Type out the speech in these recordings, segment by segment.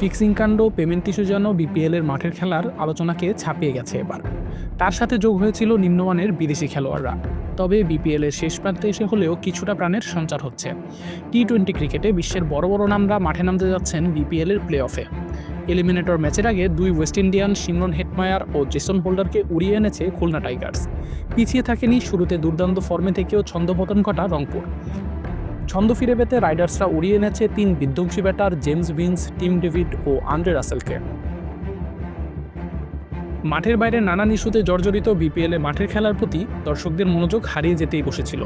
Fixing কাণ্ড, payment issue যেন বিপিএলের মাঠের খেলার আলোচনাকে ছাপিয়ে গেছে এবার। তার সাথে যোগ হয়েছিল নিম্নমানের বিদেশি খেলোয়াড়রা। তবে বিপিএলের শেষ প্রান্তে এসে হলেও কিছুটা প্রাণের সঞ্চার হচ্ছে। টি-20 ক্রিকেটে বিশ্বের বড় বড় নামরা মাঠে নামতে যাচ্ছেন বিপিএলের প্লে অফে। এলিমিনেটর ম্যাচের আগে দুই ওয়েস্ট ইন্ডিয়ান সিমরন হেটমায়ার ও জেসন হোল্ডারকে উড়িয়ে এনেছে খুলনা টাইগার্স। পিছিয়ে থাকেনি শুরুতে দুর্দান্ত ফর্মে থেকেও ছন্দপতন ঘটা রংপুর। ছন্দ ফিরে পেতে রাইডার্সরা উড়িয়ে এনেছে 3 বিধ্বংসী batter James Vince, Tim David ও আন্দ্রে রাসেলকে। মাঠের বাইরে নানান ইস্যুতে জর্জরিত বিপিএলে মাঠের খেলার প্রতি দর্শকদের মনোযোগ হারিয়ে যেতেই বসেছিল।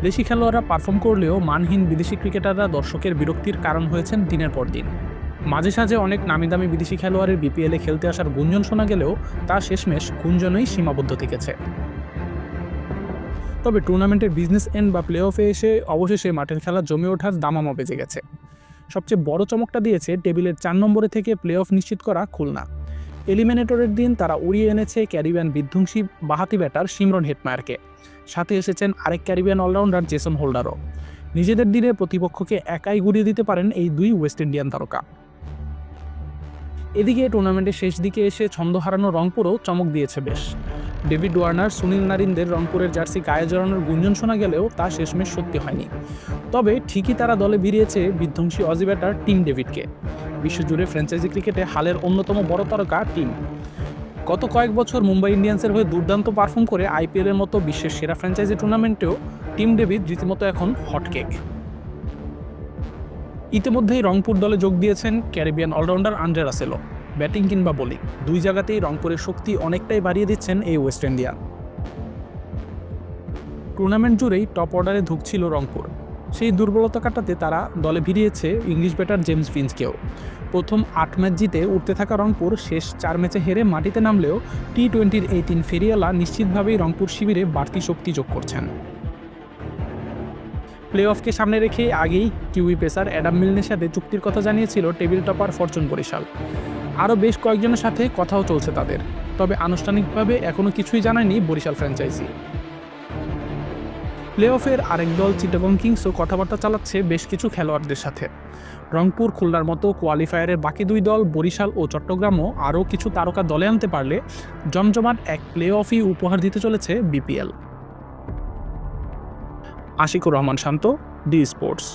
দেশি খেলোয়াড়রা পারফর্ম করলেও মানহীন বিদেশি ক্রিকেটাররা দর্শকের বিরক্তির কারণ হয়েছেন দিনের পর দিন। মাঝে সাঝে অনেক নামিদামি বিদেশি খেলোয়াড়ের বিপিএলে খেলতে আসার গুঞ্জন শোনা গেলেও তা শেষমেশ গুঞ্জনেই সীমাবদ্ধ থেকেছে। তবে টুর্নামেন্টের বিজনেস এন্ড বা প্লে অফে এসে অবশেষে মাঠের খেলা জমে ওঠার দামামা বেজে গেছে। সবচেয়ে বড় চমকটা দিয়েছে টেবিলের 4 নম্বরে থেকে প্লে অফ নিশ্চিত করা খুলনা। এলিমিনেটরের দিন তারা উড়িয়ে এনেছে ক্যারিবিয়ান বিধ্বংসী বাঁহাতি ব্যাটার সিমরন হেটমায়ারকে। সাথে এসেছেন আরেক ক্যারিবিয়ান অলরাউন্ডার জেসন হোল্ডারও। নিজেদের দিনে প্রতিপক্ষকে একাই গুড়িয়ে দিতে পারেন এই দুই ওয়েস্ট ইন্ডিয়ান তারকা। এদিকে টুর্নামেন্টের শেষ দিকে এসে ছন্দ হারানো রংপুরও চমক দিয়েছে বেশ। ডেভিড ওয়ার্নার, সুনীল নারিনদের রংপুরের জার্সি গায়ে জড়ানোর গুঞ্জন শোনা গেলেও তা শেষমেশ সত্যি হয়নি। তবে ঠিকই তারা দলে ভিড়িয়েছে বিধ্বংসী অজি ব্যাটার টিম ডেভিডকে। বিশ্বজুড়ে ফ্র্যাঞ্চাইজি ক্রিকেটে হালের অন্যতম বড় তারকা টিম। গত কয়েক বছর মুম্বাই ইন্ডিয়ান্সের হয়ে দুর্দান্ত পারফর্ম করে আইপিএলের মতো বিশ্বের সেরা ফ্র্যাঞ্চাইজি টুর্নামেন্টেও টিম ডেভিড রীতিমতো এখন হটকেক। ইতিমধ্যেই রংপুর দলে যোগ দিয়েছেন ক্যারিবিয়ান অলরাউন্ডার আন্দ্রে রাসেলও। ব্যাটিং কিংবা বোলিং দুই জায়গাতেই রংপুরের শক্তি অনেকটাই বাড়িয়ে দিচ্ছেন এই ওয়েস্ট ইন্ডিয়ান। টুর্নামেন্ট জুড়েই টপ অর্ডারে ধুঁকছিল রংপুর। সেই দুর্বলতা কাটাতে তারা দলে ভিড়িয়েছে ইংলিশ ব্যাটার জেমস ভিন্সকেও। প্রথম 8 ম্যাচ জিতে উঠতে থাকা রংপুর শেষ 4 ম্যাচে হেরে মাটিতে নামলেও টি-20-র এই 3 ফেরিওয়ালা নিশ্চিতভাবেই রংপুর শিবিরে বাড়তি শক্তি যোগ করছেন। প্লে অফকে সামনে রেখে আগেই কিউই পেসার অ্যাডাম মিলনের সাথে চুক্তির কথা জানিয়েছিল টেবিল টপার ফরচুন বরিশাল। আরও বেশ কয়েকজনের সাথে কথাও চলছে তাদের। তবে আনুষ্ঠানিকভাবে এখনও কিছুই জানায়নি বরিশাল ফ্র্যাঞ্চাইজি। প্লে অফের আরেক দল চিটাগং কিংসও কথাবার্তা চালাচ্ছে বেশ কিছু খেলোয়াড়দের সাথে। রংপুর, খুলনার মতো কোয়ালিফায়ারের বাকি 2 দল বরিশাল ও চট্টগ্রামও আরও কিছু তারকা দলে আনতে পারলে জমজমাট এক প্লে অফই উপহার দিতে চলেছে বিপিএল। আশিকুর রহমান শান্ত, ডি স্পোর্টস।